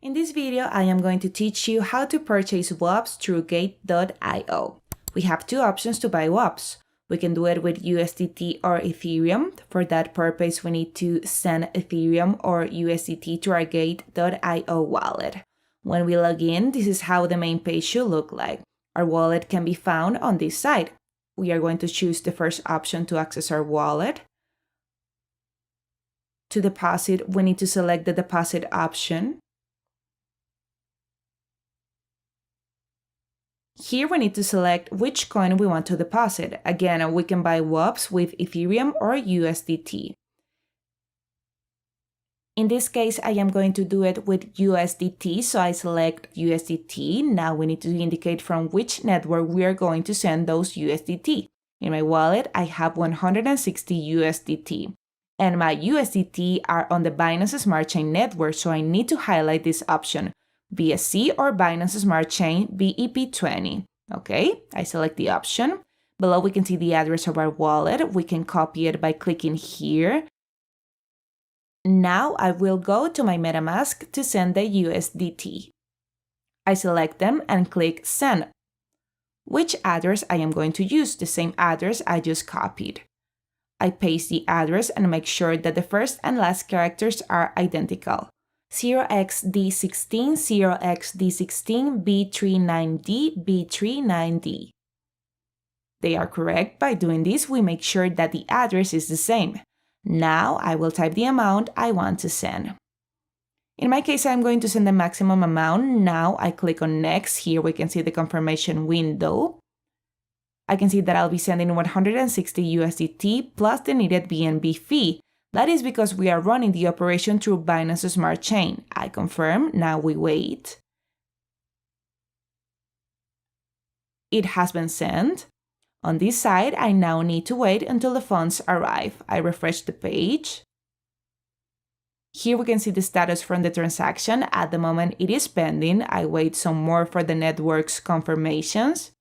In this video, I am going to teach you how to purchase WOPs through Gate.io. We have two options to buy WOPs. We can do it with USDT or Ethereum. For that purpose, we need to send Ethereum or USDT to our Gate.io wallet. When we log in, this is how the main page should look like. Our wallet can be found on this side. We are going to choose the first option to access our wallet. To deposit, we need to select the deposit option. Here we need to select which coin we want to deposit. Again, we can buy WOPs with Ethereum or USDT. In this case, I am going to do it with USDT, so I select USDT. Now we need to indicate from which network we are going to send those USDT. In my wallet, I have 160 USDT. And my USDT are on the Binance Smart Chain network, so I need to highlight this option. BSC or Binance Smart Chain BEP20. Okay, I select the option. Below we can see the address of our wallet. We can copy it by clicking here. Now I will go to my Metamask to send the USDT. I select them and click send. Which address I am going to use? The same address I just copied. I paste the address and make sure that the first and last characters are identical. 0xD16, 0xD16, B39D, B39D. They are correct. By doing this, we make sure that the address is the same. Now I will type the amount I want to send. In my case, I'm going to send the maximum amount. Now I click on next. Here we can see the confirmation window. I can see that I'll be sending 160 USDT plus the needed BNB fee. That is because we are running the operation through Binance Smart Chain. I confirm. Now we wait. It has been sent. On this side, I now need to wait until the funds arrive. I refresh the page. Here we can see the status from the transaction. At the moment, it is pending. I wait some more for the network's confirmations.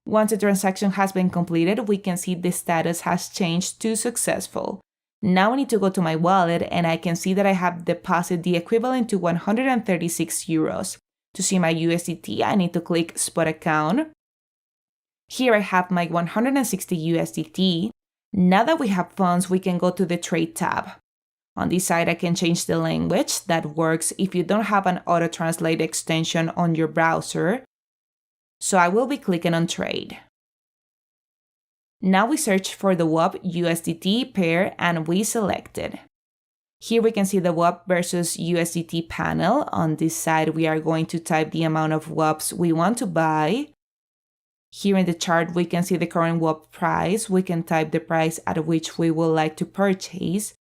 Once the transaction has been completed, we can see the status has changed to successful. Now I need to go to my wallet and I can see that I have deposited the equivalent to 136 euros. To see my USDT, I need to click Spot Account. Here I have my 160 USDT. Now that we have funds, we can go to the Trade tab. On this side, I can change the language. That works if you don't have an auto-translate extension on your browser. So I will be clicking on Trade. Now we search for the WOP USDT pair and we select it. Here we can see the WOP versus USDT panel. On this side, we are going to type the amount of WOPs we want to buy. Here in the chart, we can see the current WOP price. We can type the price at which we would like to purchase.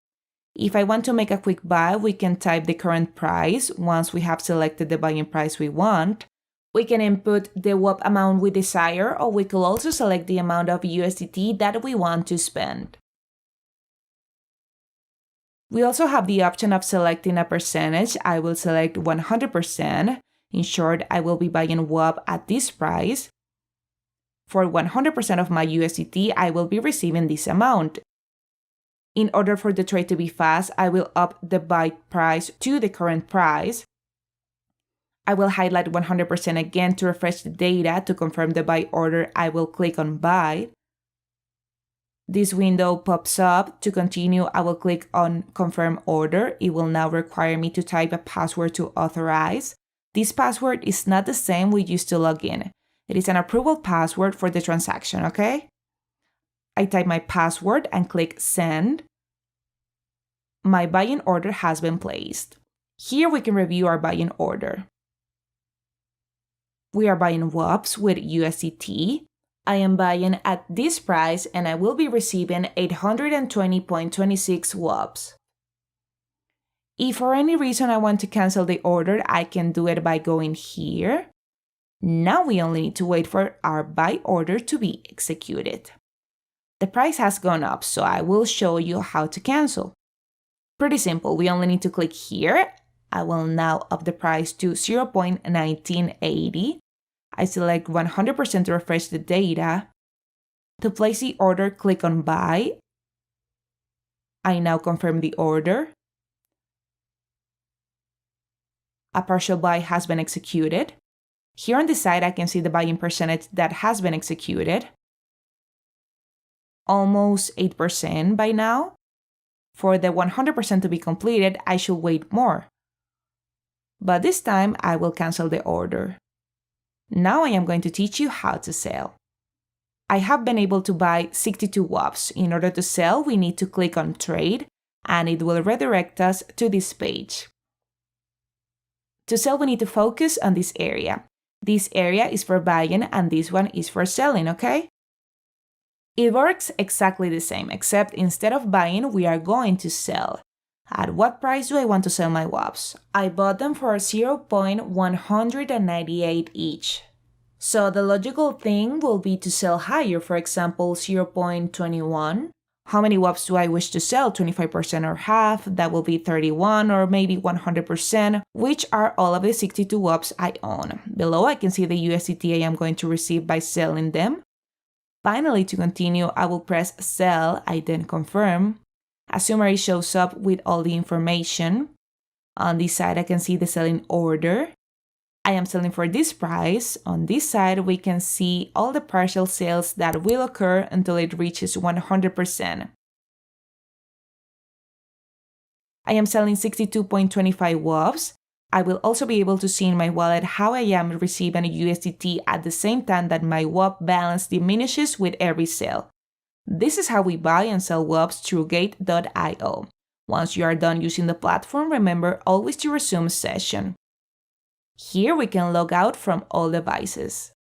If I want to make a quick buy, we can type the current price. Once we have selected the buying price we want, we can input the WOP amount we desire, or we could also select the amount of USDT that we want to spend. We also have the option of selecting a percentage. I will select 100%. In short, I will be buying WOP at this price. For 100% of my USDT, I will be receiving this amount. In order for the trade to be fast, I will up the buy price to the current price. I will highlight 100% again to refresh the data. To confirm the buy order, I will click on Buy. This window pops up. To continue, I will click on Confirm Order. It will now require me to type a password to authorize. This password is not the same we used to log in. It is an approval password for the transaction, okay? I type my password and click Send. My buying order has been placed. Here we can review our buying order. We are buying WOPs with USDT. I am buying at this price and I will be receiving 820.26 WOPs. If for any reason I want to cancel the order, I can do it by going here. Now we only need to wait for our buy order to be executed. The price has gone up, so I will show you how to cancel. Pretty simple, we only need to click here. I will now up the price to 0.1980. I select 100% to refresh the data. To place the order, click on Buy. I now confirm the order. a partial buy has been executed. Here on the side, I can see the buying percentage that has been executed. Almost 8% by now. For the 100% to be completed, I should wait more. But this time, I will cancel the order. Now I am going to teach you how to sell. I have been able to buy 62 WOPs. In order to sell, we need to click on Trade, and it will redirect us to this page. To sell, we need to focus on this area. This area is for buying, and this one is for selling, okay? It works exactly the same, except instead of buying, we are going to sell. At what price do I want to sell my WOPs? I bought them for 0.198 each. So the logical thing will be to sell higher, for example, 0.21. How many WOPs do I wish to sell? 25% or half, that will be 31 or maybe 100%, which are all of the 62 WOPs I own. Below I can see the USDT I am going to receive by selling them. Finally, to continue, I will press sell, I then confirm. A summary shows up with all the information. On this side, I can see the selling order. I am selling for this price. On this side, we can see all the partial sales that will occur until it reaches 100%. I am selling 62.25 WOPs. I will also be able to see in my wallet how I am receiving USDT at the same time that my WOP balance diminishes with every sale. This is how we buy and sell WOPs through gate.io. Once you are done using the platform, remember always to resume session. Here we can log out from all devices.